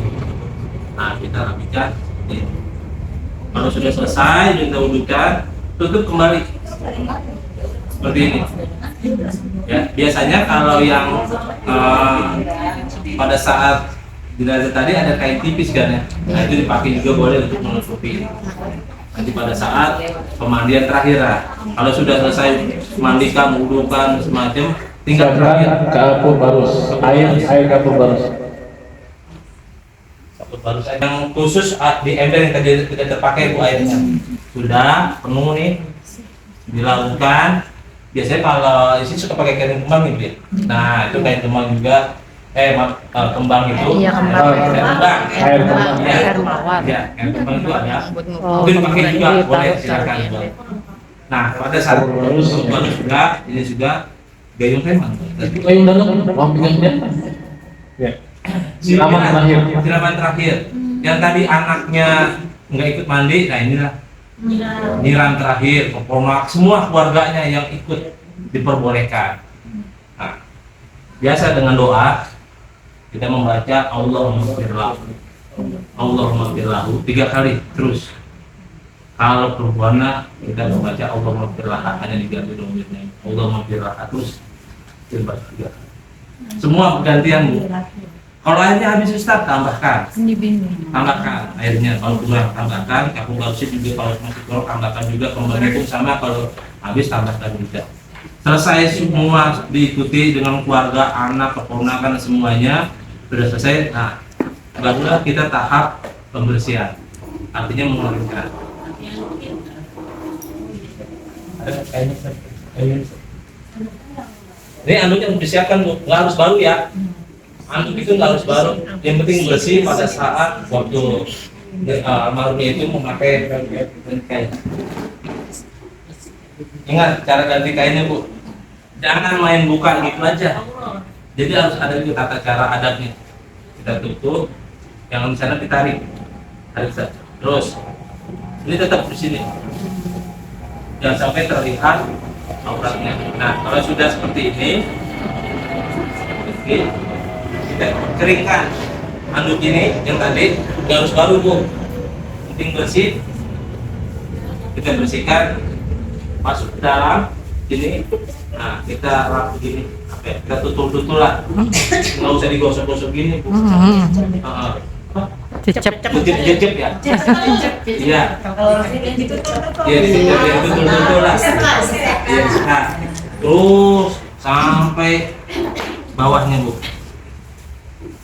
nah kita rapikan. Nih. Kalau sudah selesai, kita wudhukan, tutup kembali seperti ini. Ya, biasanya kalau yang pada saat jenazah tadi ada kain tipis kan ya, nah itu dipakai juga boleh untuk menutupi. Nanti pada saat pemandian terakhir lah, kalau sudah selesai mandikan, wudhukan semacam, tinggal terakhir kapur barus, air kapur barus. Baru saja yang khusus di ember yang tadi tidak terpakai bu airnya sudah penuh nih dilakukan. Biasanya kalau isi suka pakai kain kembang gitu ya. Nah itu kain kembang juga kembang itu Iya, kembang. Air kembang. ya, Air mawar. ya air kembang itu ada Oh, mungkin pakai juga ditaruh boleh taruh silakan. gitu. Nah pada saat baru sudah ini sudah gayung preman. Gayung dalam, lampingnya. Ya. Siraman terakhir. Siraman terakhir. Yang tadi anaknya nggak ikut mandi, nah inilah nyiram terakhir, keponak, semua keluarganya yang ikut diperbolehkan. Nah, biasa dengan doa kita membaca Allahumma firlahu 3 kali terus. Kalau perempuannya kita membaca Allahumma firlaha hanya diganti domirnya Allahumma firlaha terus dibaca 3 kali. Semua bergantian bu. Kalau airnya habis Ustaz, tambahkan airnya. Kalau kurang, tambahkan. Kapur barusnya juga kalau masih kurang, tambahkan juga. Kembangnya pun sama, kalau habis tambahkan juga. Selesai semua diikuti dengan keluarga, anak, keponakan semuanya sudah selesai. Nah, barulah kita tahap pembersihan. Artinya mengeluarkan. Ini anduknya disiapkan bu, nggak harus baru ya. Anduk itu nggak harus baru, yang penting bersih pada saat waktu almarhumnya itu memakai kain. Ingat cara ganti kainnya bu, jangan main buka gitu aja. Jadi harus ada juga tata cara adabnya. Kita tutup, yang di sana ditarik, tarik saja. Terus ini tetap di sini, jangan sampai terlihat auratnya. Nah kalau sudah seperti ini, oke. Kita keringkan anduk ini yang tadi nggak harus baru bu, penting bersih. Kita bersihkan, masuk ke dalam ini. Nah kita lap begini, kita tutup lah, nggak usah digosok-gosok gini bu. Cecep. Jejep ya. Iya. Iya ditutup lah. Iya. Nah, terus sampai bawahnya bu.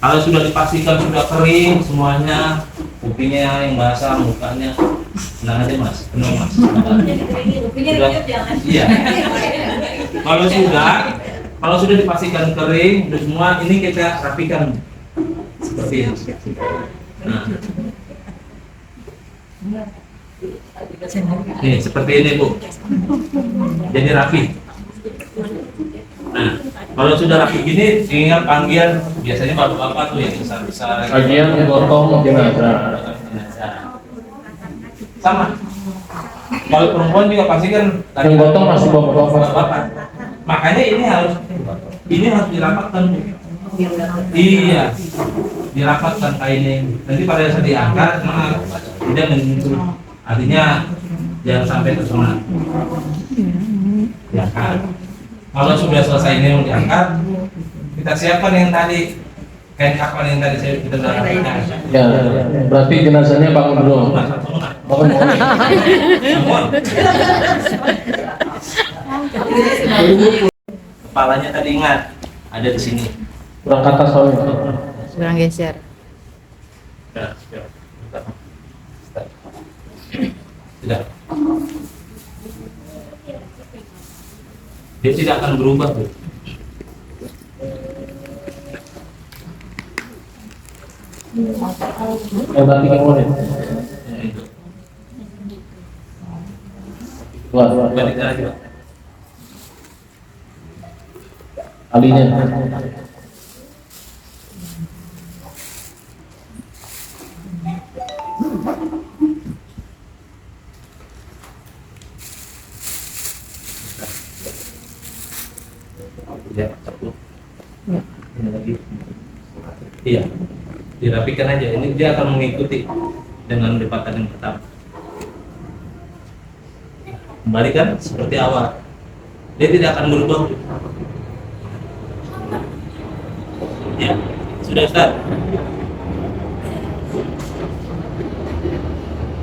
Kalau sudah dipastikan sudah kering semuanya, kupingnya yang basah, mukanya, tenang aja mas, tenang mas. Sudah, iya. Kalau sudah dipastikan kering, sudah semua, ini kita rapikan seperti ini. Nah. Nih seperti ini bu, jadi rapi. Nah, kalau sudah rapi gini, tinggal panggil biasanya bapak-bapak tuh yang besar-besar. Bagian gotong jenazah. Sama. Kalau perempuan juga pasti kan Yang gotong masih bapak-bapak. Makanya ini harus dirapatkan. Iya, dirapatkan kainnya. Nanti pada saat diangkat, tidak menyentuh. Artinya jangan sampai terkena. Ya kan. Kalau sudah selesai ini mau diangkat, kita siapkan yang tadi kain kapan yang tadi kita sudah rapikan. Ya, berarti jenazahnya bangun dulu. Bangun. Kepalanya tadi ingat ada di sini. Kurang kata soalnya. Kurang geser. Sudah. Dia tidak akan berubah tuh. Berarti kemudian. Keluar. Balik lagi Pak. Alinya. Ya, satu. Ya. Ini lagi. Iya, dirapikan aja. Ini dia akan mengikuti dengan lipatan yang pertama. Kembalikan seperti awal. Dia tidak akan berubah. Ya, sudah Ustaz.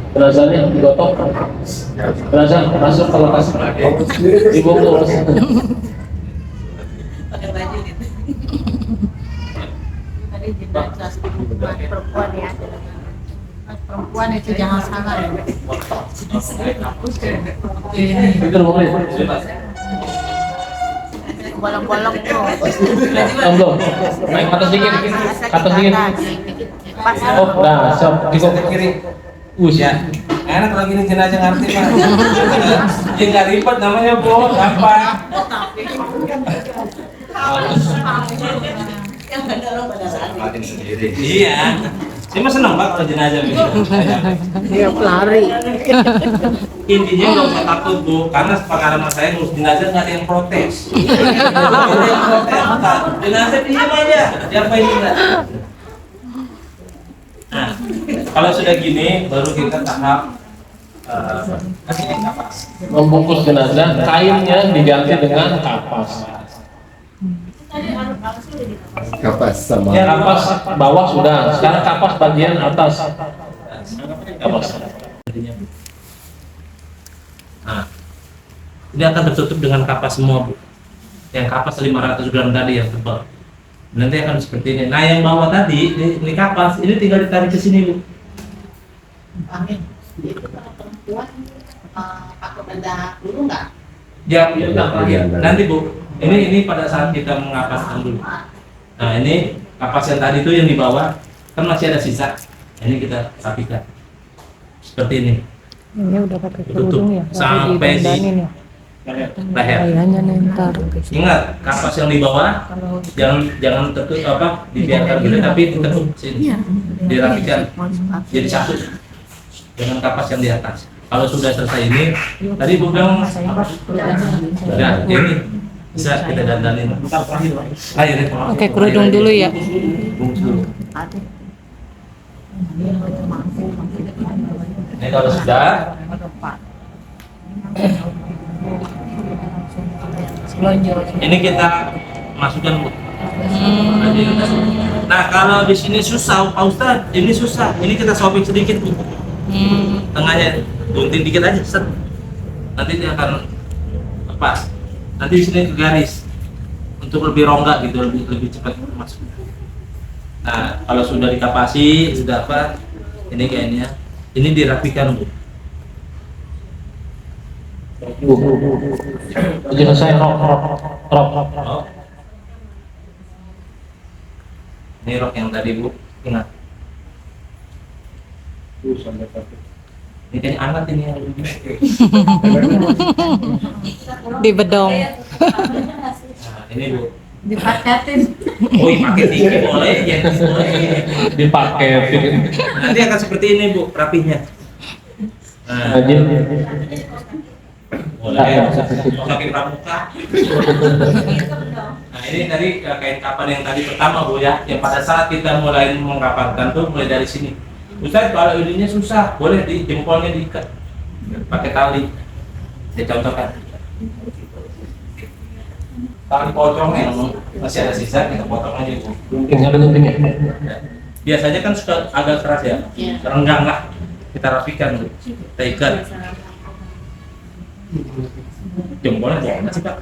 Jenazahnya digotong. Jenazah masuk ke lokasi. Dibungkus. Pakai baju gitu. Tadi jenazah perempuan ya. Perempuan itu jangan salah ya. Itu boleh. Bolong-bolong tuh. Belum. Naik ke atas dikit. Atas dikit. Pas. Oh, nah, siap. Bisa ke kiri. Ya. Enak lagi nih jenazah ngerti Pak. Dia nggak ribet namanya Bu, gampang. Yang benar pada saat itu. Sendiri. Iya. Saya mah seneng Pak kalau jenazah begitu. Dia pelari. Intinya nggak usah takut Bu, karena pengalaman saya ngurus jenazah nggak ada yang protes. Nggak ada yang protes. Jenazah diam aja, diapain juga. Nah, kalau sudah gini, baru kita tahap kapas. Membungkus jenazah, kainnya diganti dengan kapas. Kapas sama Ya, kapas bawah sudah. Sekarang kapas bagian atas. Kapas. Nah, ini akan tertutup dengan kapas semua Bu. Yang kapas 500 gram tadi yang tebal. Nanti akan seperti ini. Nah, yang bawah tadi, ini kapas, ini tinggal ditarik ke sini Bu. Amin. Itu kalau perempuan pakai bedak dulu nggak? Ya, nanti Bu. Ini pada saat kita mengapaskan dulu. Nah, ini kapas yang tadi itu yang di bawah kan masih ada sisa. Ini kita rapikan. Seperti ini. Ini udah pakai Tutup kerudung ya. sampai di Didandanin ya. leher. Kayaknya ntar. Ingat, kapas yang di bawah jangan tertutup dibiarkan gitu, tapi ditutup sini. Dirapikan. Jadi satu dengan kapas yang di atas. Kalau sudah selesai ini, tadi Bu bilang udah ini bisa kita dandanin. Ayo deh. Oke, kerudung dulu ya. Bungkus dulu. Ini kalau sudah, ini kita masukkan Bu. Nah, kalau di sini susah, Pak Ustadz, ini susah. Ini kita sobek sedikit Bu. Tengahnya gunting dikit aja, set. Nanti dia akan lepas. Nanti di sini ke garis untuk lebih rongga gitu, lebih cepat masuk. Nah, kalau sudah dikapasi, sudah apa? Ini kayaknya, ini dirapikan Bu. Jenazah rok. Oh. Ini rok yang tadi Bu, ingat. Ini kayaknya anak ini yang lebih. Di bedong. Nah, ini Bu. Dipaketin. Oh, pakai tinggi boleh, ya boleh. Dipakai. Nanti akan seperti ini Bu, rapinya. Nah, boleh. Makin pramuka. Nah, ini tadi kain kapan yang tadi pertama Bu ya, yang pada saat kita mulai mengkapankan tuh mulai dari sini. Ustaz, kalau ininya susah, boleh di jempolnya diikat pakai tali. Saya contohkan. Tali pocongnya masih ada sisa, kita potong aja Bu. Guntingnya ada guntingnya. Biasanya kan suka agak keras ya, renggang lah. Kita rapikan, kita ikat. Jempolnya boleh nggak sih Pak?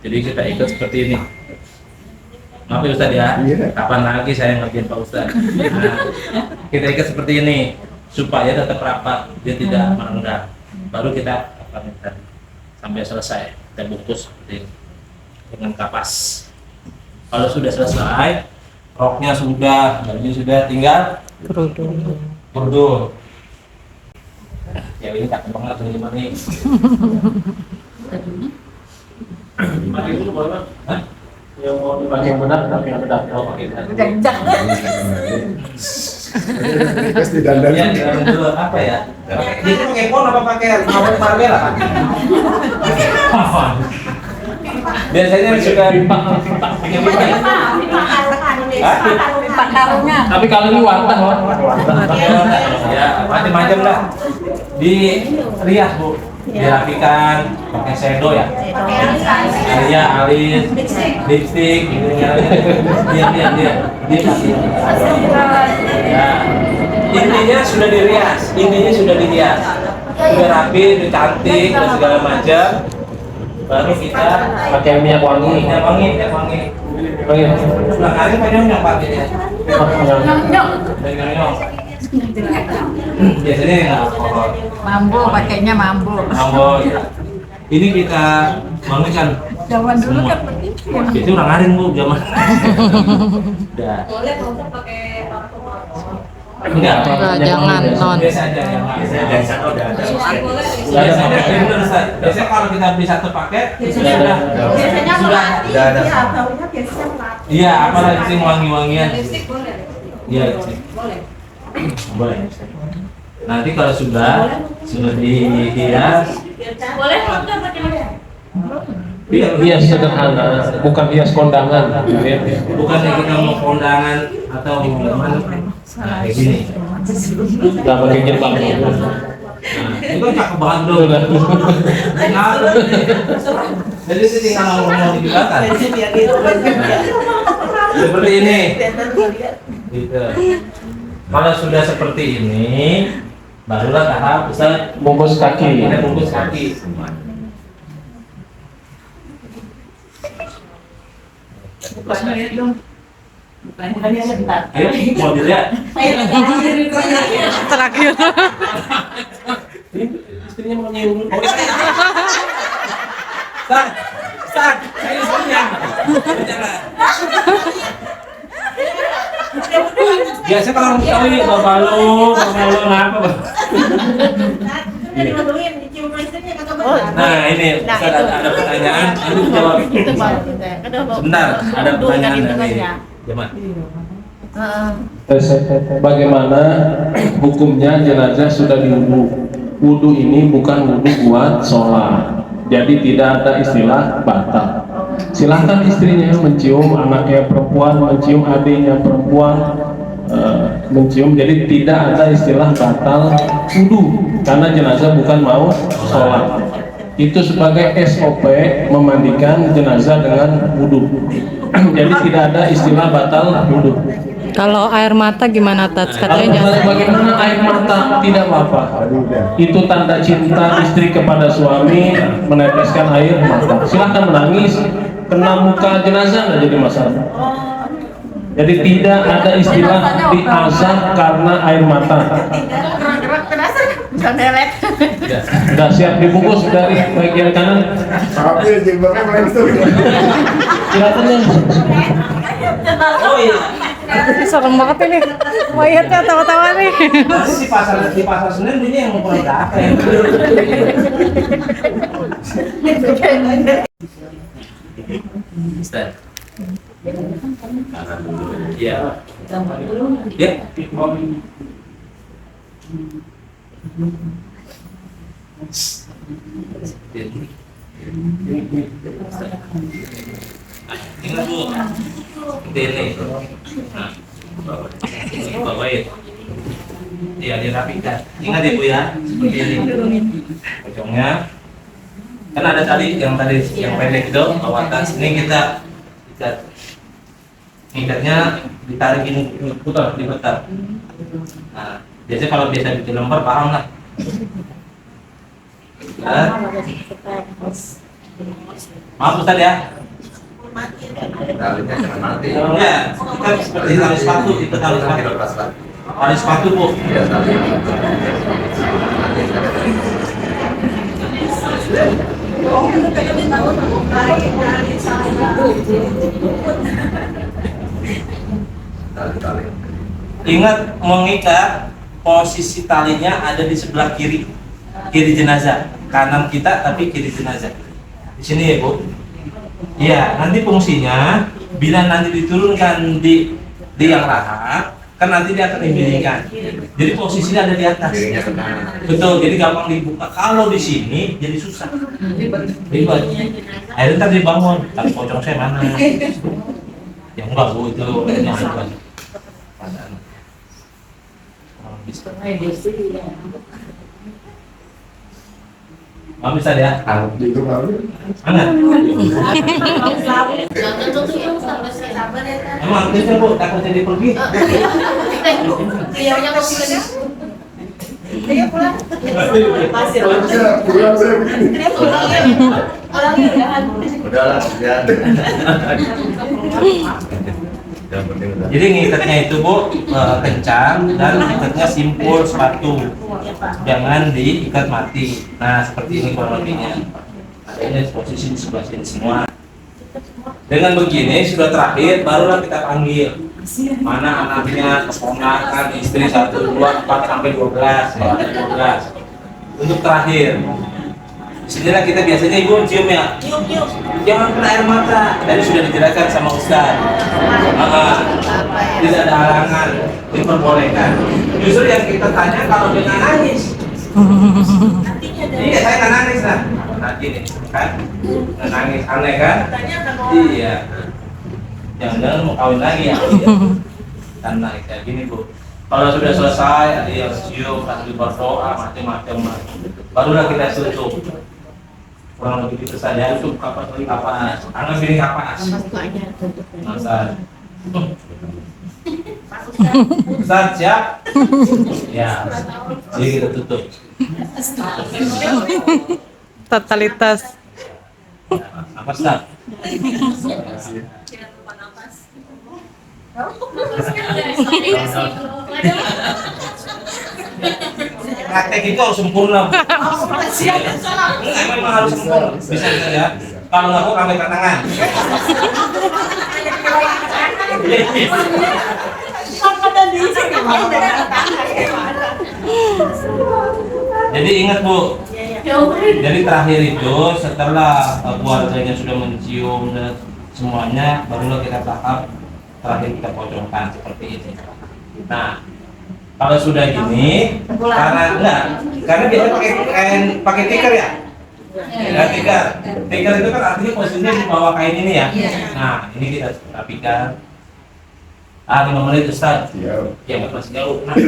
Jadi kita ikat seperti ini. Maaf ya Ustadz ya, kapan lagi saya ngerjain Pak Ustadz. Nah, kita ikat seperti ini supaya tetap rapat, dia tidak merenggang. Baru kita akan tadi sampai selesai, kita bungkus seperti ini dengan kapas. Kalau sudah selesai, roknya sudah, baju sudah, tinggal kerudung. Ya ini cakep banget ini nih. Pakai dulu boleh? Hah? Yang mau dipakai benar, pakai benar. Oh, pakai benar. Request di dandan. Ya, dandan dulu apa ya? Dia tuh pakai pon apa pakai mawar Marbella kan? Biasanya suka pakai pipa ya? Pipa karungnya. Tapi kalau ini wartah, Ya, macam-macam lah. Dirias bu, dirapikan pakai shadow ya. Ya, alis, lipstick, gitu ya. Dia. Ya, intinya sudah dirias, sudah rapi, sudah cantik, dan segala macam. Baru kita pakai minyak wangi. minyak wangi. Nah, kali nyong pakai ya. Nyong. Biasanya yang alkohol. Mambo, pakainya mambo. Ya. Ini kita wangikan. Zaman dulu kan begitu. Itu orang ngaring bu, zaman. Udah. Enggak, Jangan non. biasa aja yang biasa udah ada. Biasanya kalau kita beli satu paket sudah Biasanya sudah ada. iya apalagi sih wangi-wangian. Iya sih. Boleh. Nanti kalau sudah dihias. Hias sederhana, bukan hias kondangan. Bukannya kita mau kondangan atau gimana? Nah, kayak gini. Nggak pakai jilbab. Nah, itu kan cakep banget dong. Nah, jadi itu tinggal ngomong di belakang. Seperti ini. Gitu. Kalau sudah seperti ini, barulah tahap Ustaz Bungkus kaki. kita bungkus kaki. Ayo, mau dilihat. Terakhir. Istrinya mau nyuruh. Ustaz, saya istrinya. Jangan. Biasa kalau orang Betawi bapak lu ngapa? Nah ini Ustaz ada pertanyaan, nanti jawab. Itu baru kita. Sebentar, ada pertanyaan dari Jamal. Bagaimana hukumnya jenazah sudah diwudu? Wudu ini bukan wudu buat sholat, jadi tidak ada istilah batal. Silahkan istrinya mencium anaknya perempuan, mencium adiknya perempuan, mencium. Jadi tidak ada istilah batal wudu karena jenazah bukan mau sholat. Itu sebagai SOP memandikan jenazah dengan wudu. Jadi tidak ada istilah batal wudu. Kalau air mata gimana Tats? Kalau Katanya jangan. bagaimana air mata tidak apa-apa. Itu tanda cinta istri kepada suami, meneteskan air mata. Silahkan menangis, kena muka jenazah nggak jadi masalah. Jadi tidak ada istilah diazab karena air mata. Gerak-gerak penasaran bisa melet. Sudah siap dibungkus dari bagian kanan. Tapi jilbabnya langsung. Silakan ya. Oh iya. Serem banget ini. Mayatnya tawa-tawa nih. Nanti di pasar Senen ini yang mau apa ya? Ustaz. Iya. Ya. Ingat bu, ini. Nah, bawain. Iya, dirapikan. Ingat ya bu ya, seperti ini. Pocongnya. Kan ada tadi yang pendek itu bawah atas. Ini kita ngikatnya ditarik ini, putar, diputar. Nah, biasanya kalau biasa bikin lembar paham lah. Nah. Maaf Ustaz ya. Talinya jangan mati. Ya, kita seperti tali sepatu, itu tali sepatu. Tali sepatu bu. Ya, tali. Tali. Ingat mengikat, posisi talinya ada di sebelah kiri jenazah, kanan kita tapi kiri jenazah. Di sini ya bu. Iya, nanti fungsinya bila nanti diturunkan di yang lahat, kan nanti dia akan didirikan. Jadi posisinya ada di atas. Betul, jadi gampang dibuka. Kalau di sini jadi susah. Ribet. Akhirnya ntar dibangun. Tapi pocong saya mana? Ya enggak bu, itu yang ribet. Mau bisa ya? Di itu baru. Mana? Jangan tutup yang sabar ya kan. Emang aktifnya bu, takut jadi pergi. Beliaunya mau pulang. Dia pulang. Pasir. Pulang saya begini. Dia pulang ya. Pulang ya jangan. Udahlah, ya. Jadi ngikatnya itu bu kencang dan ngikatnya simpul sepatu, jangan diikat mati. Nah seperti ini kurang lebihnya. Adanya posisi di sebelah sini semua. Dengan begini sudah terakhir, barulah kita panggil mana anaknya, keponakan, istri 1, 2, 4 sampai 12, ya, 12. Untuk terakhir. Disinilah kita biasanya ibu cium ya, jangan kena air mata. Tadi sudah dijelaskan sama Ustaz. Tidak ada halangan, diperbolehkan. Justru yang kita tanya kalau dia nggak nangis. Iya, saya nggak nangis lah. Nah gini kan, nggak nangis, aneh kan? Iya. Jangan-jangan mau kawin lagi ya? Karena kayak gini bu. Kalau sudah selesai, ada yang cium, ada berdoa, macam-macam, barulah kita tutup. Kurang lebih itu saja. Tutup kapas, tangan pilih kapas. Masa. Ustaz siap? Ya. Jadi kita tutup. Totalitas. Apa Ustaz? Praktek itu harus sempurna. Enggak, memang harus sempurna. Bisa ya. Kalau nggak kok kami tangan. Jadi ingat bu. Jadi terakhir itu setelah keluarganya sudah mencium dan semuanya, barulah kita tahap terakhir kita pocongkan seperti ini. Nah, kalau sudah gini, karena biasanya pakai tikar ya. Ya, tikar itu kan artinya posisinya di bawah kain ini ya. Nah, ini kita rapikan. 5 menit Ustaz. Ya, masih jauh. Nah.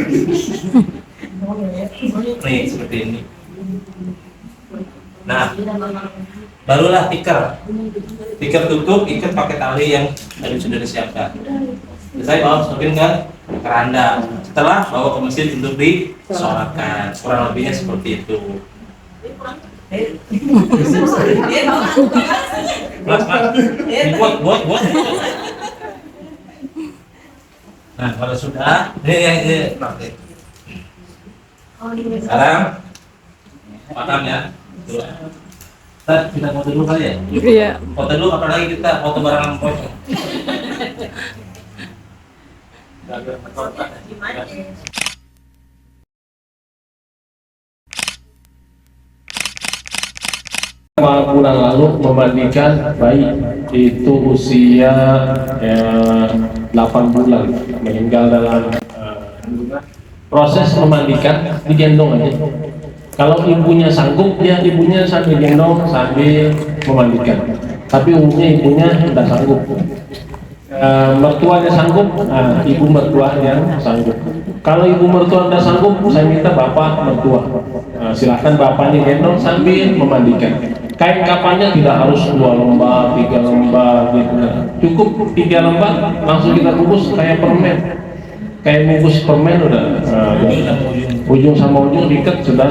Nih, seperti ini. Nah, barulah tikar tutup, ikat pakai tali yang tadi sudah disiapkan. Saya bawa masukin ke keranda. Setelah bawa ke masjid untuk disolatkan. Kurang lebihnya seperti itu. Buat. Nah, kalau sudah, ini praktek. Sekarang makan ya. Kita foto dulu kali ya? Iya. Foto dulu, apalagi kita foto barengan pocong. Beberapa bulan lalu memandikan bayi itu usia 8 bulan, meninggal dalam proses memandikan digendong aja. Kalau ibunya sanggup, ya ibunya sambil gendong sambil memandikan. Tapi umumnya ibunya tidak sanggup. Mertuanya sanggup, ibu mertua yang sanggup. Kalau ibu mertua tidak sanggup, saya minta bapak mertua. Silahkan bapaknya gendong sambil memandikan. Kain kapannya tidak harus 2 lembar, 3 lembar gitu. Cukup 3 lembar, langsung kita bungkus kayak permen. Kayak bungkus permen udah ujung sama ujung diikat sudah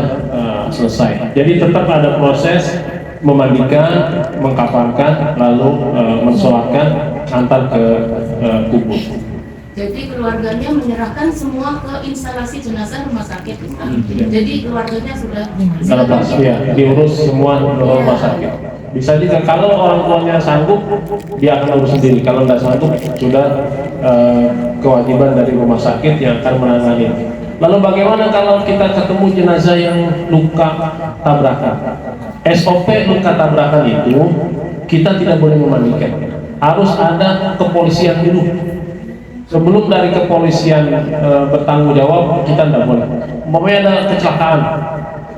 selesai. Jadi tetap ada proses memandikan, mengkafankan, lalu mensolatkan, antar ke kubur. Jadi keluarganya menyerahkan semua ke instalasi jenazah rumah sakit. Jadi keluarganya sudah Terlepas, ya, diurus semua di rumah sakit. Bisa juga kalau orang tuanya sanggup, dia akan urus sendiri. Kalau tidak sanggup, sudah kewajiban dari rumah sakit yang akan menangani. Lalu bagaimana kalau kita ketemu jenazah yang luka tabrakan? SOP luka tabrakan itu kita tidak boleh memandikan. Harus ada kepolisian dulu. Sebelum dari kepolisian bertanggung jawab, kita tidak boleh. Umpamanya ada kecelakaan,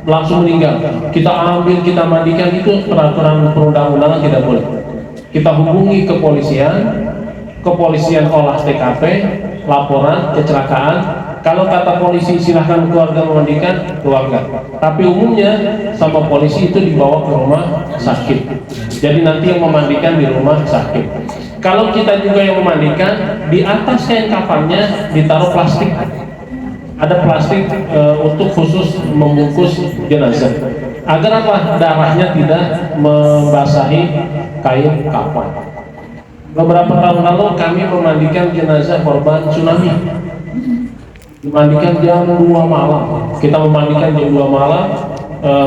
langsung meninggal, kita ambil, kita mandikan, itu peraturan perundang-undangan tidak boleh. Kita hubungi kepolisian olah TKP, laporan kecelakaan. Kalau kata polisi silahkan keluarga memandikan, keluarga. Tapi umumnya sama polisi itu dibawa ke rumah sakit. Jadi nanti yang memandikan di rumah sakit. Kalau kita juga yang memandikan, di atas kain kafannya ditaruh plastik. Ada plastik untuk khusus membungkus jenazah. Agar apa? Darahnya tidak membasahi kain kafan. Beberapa tahun lalu kami memandikan jenazah korban tsunami. Dimandikan jam 2 malam. Kita memandikan jam 2 malam,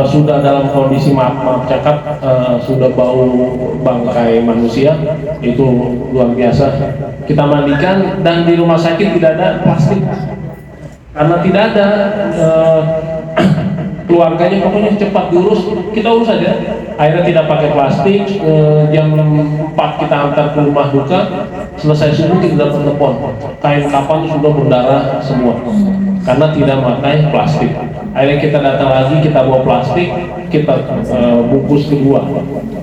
sudah dalam kondisi maaf cakap, sudah bau bangkai manusia, itu luar biasa. Kita mandikan dan di rumah sakit tidak ada plastik. Karena tidak ada keluarganya, pokoknya cepat diurus, kita urus saja. Akhirnya tidak pakai plastik. Jam 4 kita antar ke rumah duka, selesai subuh kita dapat telepon, kain kapan sudah berdarah semua karena tidak pakai plastik. Akhirnya kita datang lagi, kita bawa plastik, kita bungkus kedua.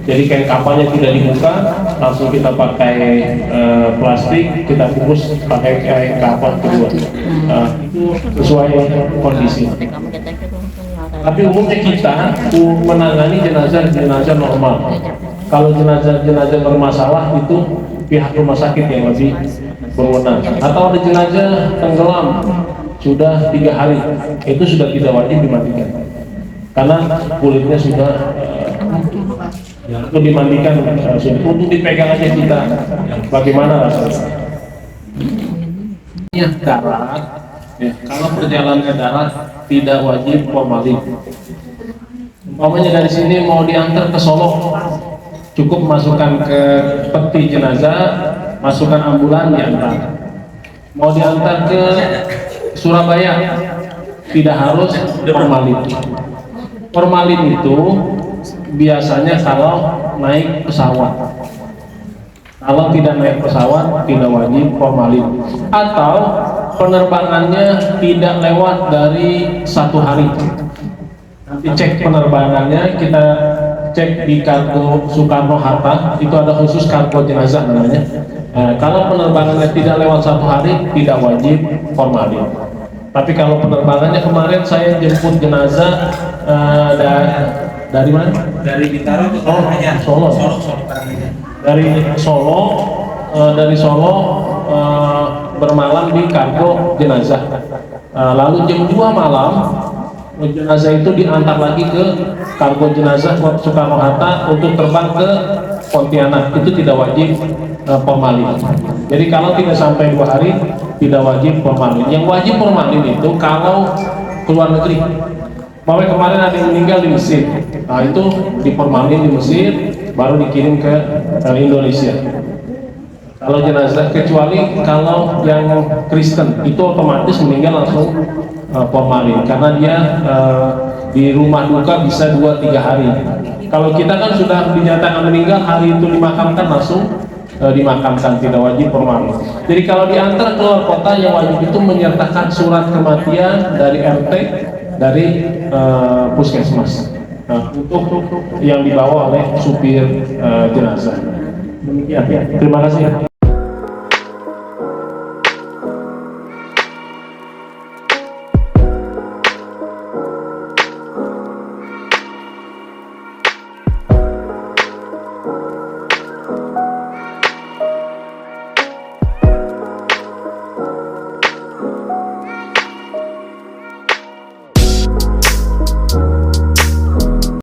Jadi kain kapannya tidak dibuka, langsung kita pakai plastik, kita bungkus pakai kain kapan kedua. Itu sesuai kondisi. Tapi umumnya kita menangani jenazah normal. Kalau jenazah bermasalah itu pihak rumah sakit yang lebih berwenang. Atau ada jenazah tenggelam sudah 3 hari, itu sudah tidak wajib dimandikan karena kulitnya sudah untuk dimandikan, untuk dipegang aja kita bagaimana rasanya. Darat, ya, kalau perjalanan darat tidak wajib formalin. Umpamanya dari sini mau diantar ke Solo, cukup masukkan ke peti jenazah, masukkan ambulan, diantar. Mau diantar ke Surabaya, tidak harus formalin. Formalin itu biasanya kalau naik pesawat. Kalau tidak naik pesawat, tidak wajib formalin. Atau penerbangannya tidak lewat dari 1 hari. Nanti cek penerbangannya, kita cek di kargo Soekarno-Hatta, itu ada khusus kargo jenazah namanya. Kalau penerbangannya tidak lewat 1 hari, tidak wajib formalin. Tapi kalau penerbangannya kemarin saya jemput jenazah dari mana? Dari Bintaro ke Karanganyar. Solo. Dari Solo bermalam di kargo jenazah. Lalu jam 2 malam jenazah itu diantar lagi ke kargo jenazah Soekarno-Hatta untuk terbang ke Pontianak. Itu tidak wajib formalin. Jadi kalau tidak sampai 2 hari tidak wajib formalin. Yang wajib formalin itu kalau keluar negeri. Bahwa kemarin ada yang meninggal di Mesir, nah itu diformalin di Mesir, baru dikirim ke Indonesia. Kalau jenazah, kecuali kalau yang Kristen, itu otomatis meninggal langsung formalin, karena dia di rumah duka bisa 2-3 hari. Kalau kita kan sudah dinyatakan meninggal, hari itu dimakamkan langsung dimakamkan, tidak wajib formalin. Jadi kalau diantar keluar kota, yang wajib itu menyertakan surat kematian dari RT, dari puskesmas, untuk yang dibawa oleh supir jenazah. Demikian, terima kasih.